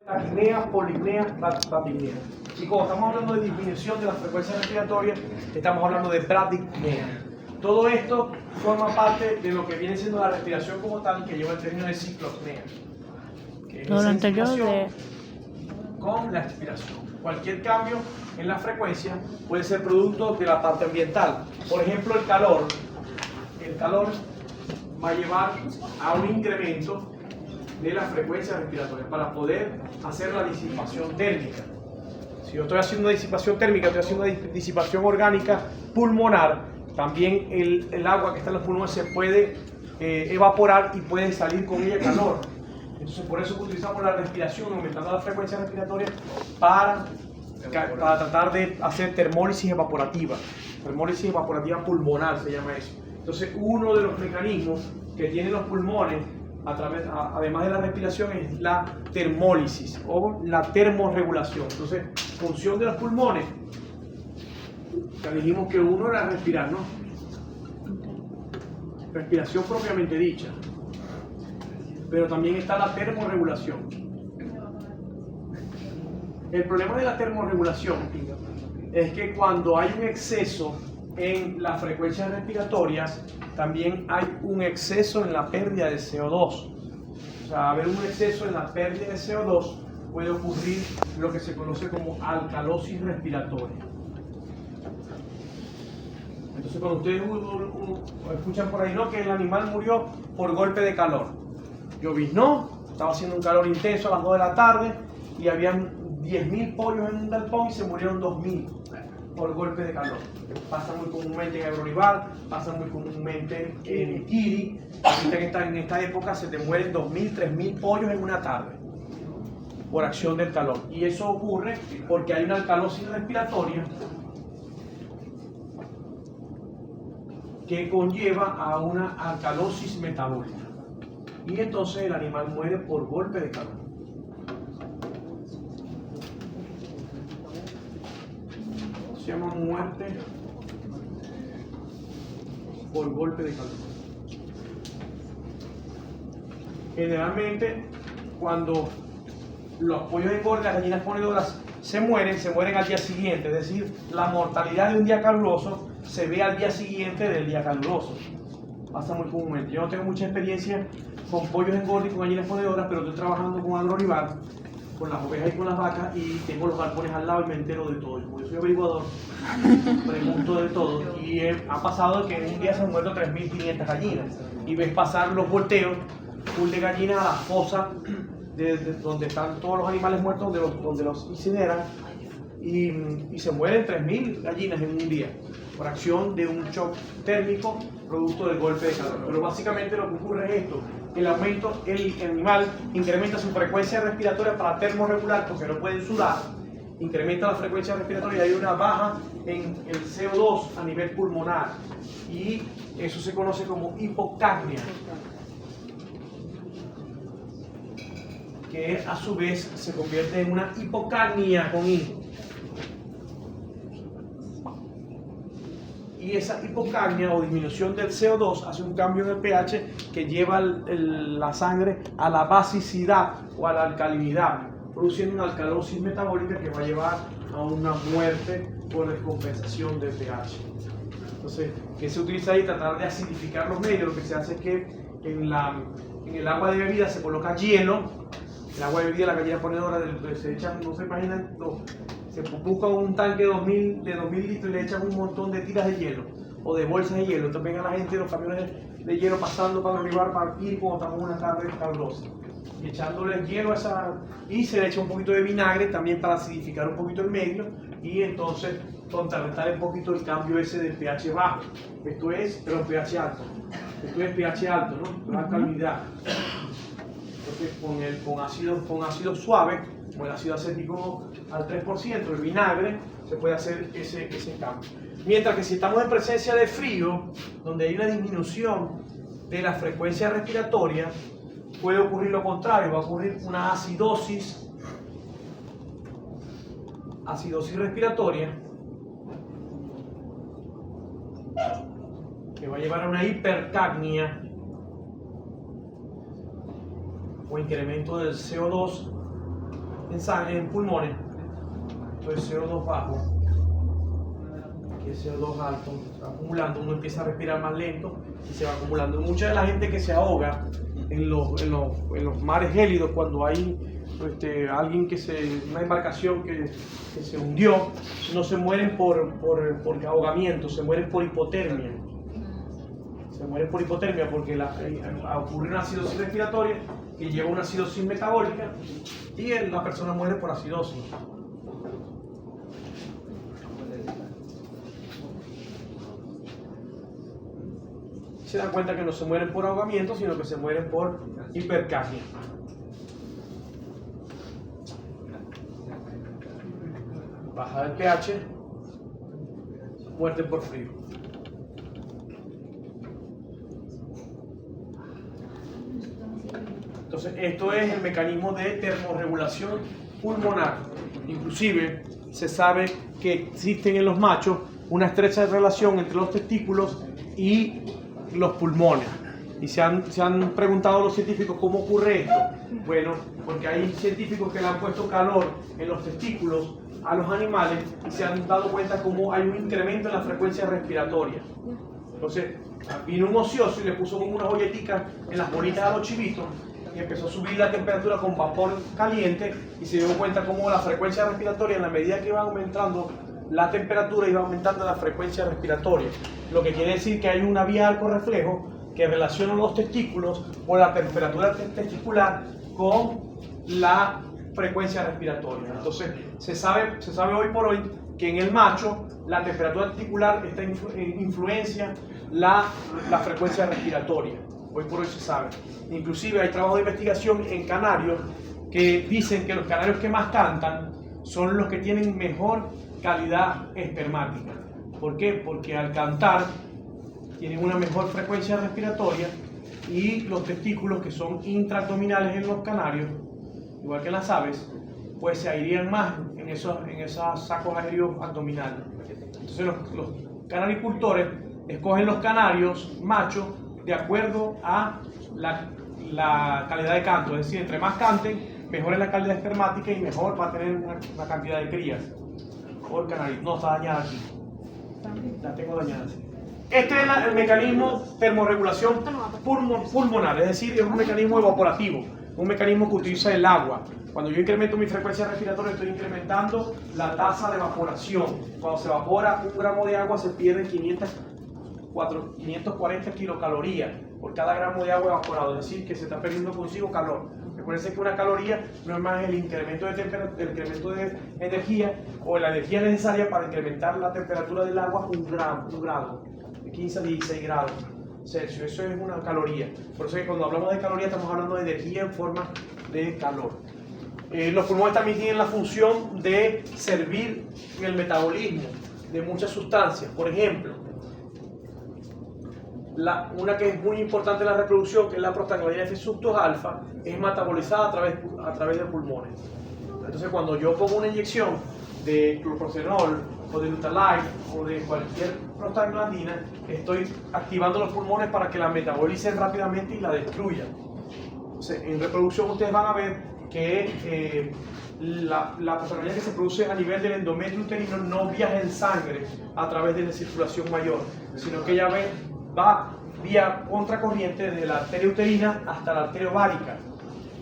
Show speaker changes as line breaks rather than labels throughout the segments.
Taquipnea, polipnea, taquipnea. Y cuando estamos hablando de disminución de la frecuencia respiratoria, estamos hablando de bradypnea. Todo esto forma parte de lo que viene siendo la respiración como tal, que lleva el término de ciclopnea. Que es
Todo lo
esa
anterior
inspiración con la expiración. Cualquier cambio en la frecuencia puede ser producto de la parte ambiental. Por ejemplo, el calor. El calor va a llevar a un incremento de la frecuencia respiratoria para poder hacer la disipación térmica. Si yo estoy haciendo una disipación térmica, estoy haciendo una disipación orgánica pulmonar, también el agua que está en los pulmones se puede evaporar y puede salir con ella calor. Entonces por eso utilizamos la respiración, aumentando la frecuencia respiratoria para tratar de hacer termólisis evaporativa. Termólisis evaporativa pulmonar se llama eso. Entonces uno de los mecanismos que tienen los pulmones además de la respiración es la termólisis o la termorregulación. Entonces, función de los pulmones, ya dijimos que uno era respirar, ¿no? Respiración propiamente dicha. Pero también está la termorregulación. El problema de la termorregulación es que cuando hay un exceso en las frecuencias respiratorias, también hay un exceso en la pérdida de CO2. O sea, haber un exceso en la pérdida de CO2 puede ocurrir lo que se conoce como alcalosis respiratoria. Entonces, cuando ustedes escuchan por ahí, ¿no?, que el animal murió por golpe de calor. Lloviznó, estaba haciendo un calor intenso a las 2 de la tarde y habían 10.000 pollos en un galpón y se murieron 2.000 por golpe de calor. Pasa muy comúnmente en Agroolivar, pasa muy comúnmente en Kiri. En esta época se te mueren 2.000, 3.000 pollos en una tarde por acción del calor. Y eso ocurre porque hay una alcalosis respiratoria que conlleva a una alcalosis metabólica. Y entonces el animal muere por golpe de calor. Se llama muerte por golpe de calor. Generalmente, cuando los pollos de engorde, las gallinas ponedoras se mueren al día siguiente, es decir, la mortalidad de un día caluroso se ve al día siguiente del día caluroso. Pasa muy comúnmente. Yo no tengo mucha experiencia con pollos de engorde y con gallinas ponedoras, pero estoy trabajando con Agroolivar, con las ovejas y con las vacas, y tengo los galpones al lado y me entero de todo. Como yo soy averiguador, pregunto de todo. Y ha pasado que en un día se han muerto 3.500 gallinas. Y ves pasar los volteos full de gallinas a la fosa de donde están todos los animales muertos, donde los incineran. Y se mueren 3.000 gallinas en un día por acción de un shock térmico producto del golpe de calor. Pero básicamente lo que ocurre es esto: el animal incrementa su frecuencia respiratoria para termorregular, porque no pueden sudar, incrementa la frecuencia respiratoria y hay una baja en el CO2 a nivel pulmonar, y eso se conoce como hipocapnia, que a su vez se convierte en una hipocapnia con I. Y esa hipocapnia o disminución del CO2 hace un cambio en el pH que lleva la sangre a la basicidad o a la alcalinidad, produciendo una alcalosis metabólica que va a llevar a una muerte por descompensación del pH. Entonces, ¿qué se utiliza ahí? Tratar de acidificar los medios. Lo que se hace es que en el agua de bebida se coloca hielo. El agua de bebida, la gallina ponedora, se echan, no se imaginan, se busca un tanque de 2.000 litros y le echan un montón de tiras de hielo o de bolsas de hielo. Entonces ven a la gente, los camiones de hielo pasando para arribar, para ir cuando estamos en una tarde calurosa, y echándole hielo y se le echa un poquito de vinagre también para acidificar un poquito el medio y entonces contrarrestar un poquito el cambio ese del pH bajo. Esto es, pero pH alto. Esto es pH alto, ¿no? La alcalinidad. Entonces con ácido suave, como el ácido acético al 3%, el vinagre, se puede hacer ese cambio. Mientras que si estamos en presencia de frío, donde hay una disminución de la frecuencia respiratoria, puede ocurrir lo contrario, va a ocurrir una acidosis respiratoria, que va a llevar a una hipercapnia o incremento del CO2 en pulmones, entonces CO2 bajo, aquí el CO2 alto, se va acumulando, uno empieza a respirar más lento y se va acumulando. Mucha de la gente que se ahoga en los mares gélidos cuando hay alguien una embarcación que se hundió, no se mueren por ahogamiento, se mueren por hipotermia. Se mueren por hipotermia porque ocurre una acidosis respiratoria que lleva a una acidosis metabólica y la persona muere por acidosis. Se dan cuenta que no se mueren por ahogamiento, sino que se mueren por hipercapnia. Baja del pH, muerte por frío. Entonces, esto es el mecanismo de termorregulación pulmonar. Inclusive, se sabe que existen en los machos una estrecha relación entre los testículos y los pulmones. Y se han preguntado a los científicos cómo ocurre esto. Bueno, porque hay científicos que le han puesto calor en los testículos a los animales y se han dado cuenta cómo hay un incremento en la frecuencia respiratoria. Entonces, vino un ocioso y le puso como unas olleticas en las bolitas a los chivitos y empezó a subir la temperatura con vapor caliente y se dio cuenta cómo la frecuencia respiratoria, en la medida que iba aumentando la temperatura, iba aumentando la frecuencia respiratoria. Lo que quiere decir que hay una vía arco reflejo que relaciona los testículos o la temperatura testicular con la frecuencia respiratoria. Entonces, se sabe hoy por hoy que en el macho la temperatura testicular influencia la frecuencia respiratoria. Hoy por hoy se sabe. Inclusive hay trabajos de investigación en canarios que dicen que los canarios que más cantan son los que tienen mejor calidad espermática. ¿Por qué? Porque al cantar tienen una mejor frecuencia respiratoria y los testículos, que son intraabdominales en los canarios, igual que en las aves, pues se airean más en esos sacos aéreos abdominales. Entonces los canaricultores escogen los canarios machos de acuerdo a la calidad de canto, es decir, entre más canten, mejor es la calidad espermática y mejor va a tener una cantidad de crías. Por canario, no está dañada aquí, la tengo dañada. Este es el mecanismo termorregulación pulmonar, es decir, es un mecanismo evaporativo, un mecanismo que utiliza el agua. Cuando yo incremento mi frecuencia respiratoria, estoy incrementando la tasa de evaporación. Cuando se evapora 1 gramo de agua, se pierden 540 kilocalorías por cada gramo de agua evaporado, es decir, que se está perdiendo consigo calor. Recuerden que una caloría no es más el incremento de energía o la energía necesaria para incrementar la temperatura del agua un grado, de 15 a 16 grados Celsius. Eso es una caloría. Por eso que cuando hablamos de caloría estamos hablando de energía en forma de calor. Los pulmones también tienen la función de servir en el metabolismo de muchas sustancias. Por ejemplo, una que es muy importante en la reproducción, que es la prostaglandina F-suctos alfa, es metabolizada a través de pulmones. Entonces, cuando yo pongo una inyección de cloprocenol o de Lutalide o de cualquier prostaglandina, estoy activando los pulmones para que la metabolicen rápidamente y la destruyan. Entonces, en reproducción ustedes van a ver que la prostaglandina que se produce a nivel del endometrio uterino no viaja en sangre a través de la circulación mayor, sino que ella va vía contracorriente desde la arteria uterina hasta la arteria ovárica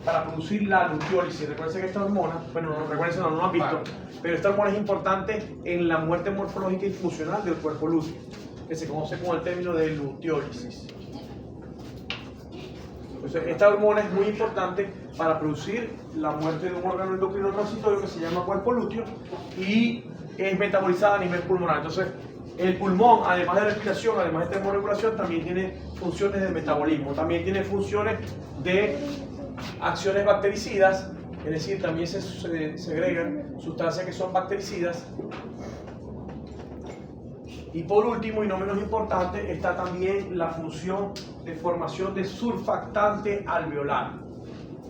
para producir la luteólisis. Recuerden que esta hormona, no lo han visto, pero esta hormona es importante en la muerte morfológica y funcional del cuerpo lúteo, que se conoce como el término de luteólisis. Entonces, esta hormona es muy importante para producir la muerte de un órgano endocrino transitorio que se llama cuerpo lúteo y es metabolizada a nivel pulmonar. Entonces, el pulmón, además de respiración, además de termorregulación, también tiene funciones de metabolismo, también tiene funciones de acciones bactericidas, es decir, también se segregan sustancias que son bactericidas. Y por último, y no menos importante, está también la función de formación de surfactante alveolar.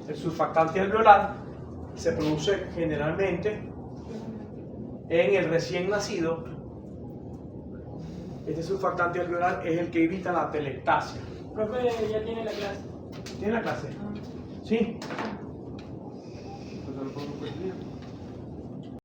El surfactante alveolar se produce generalmente en el recién nacido. Este surfactante alveolar es el que evita la atelectasia.
Profe, ya tiene la clase.
¿Tiene la clase? Sí.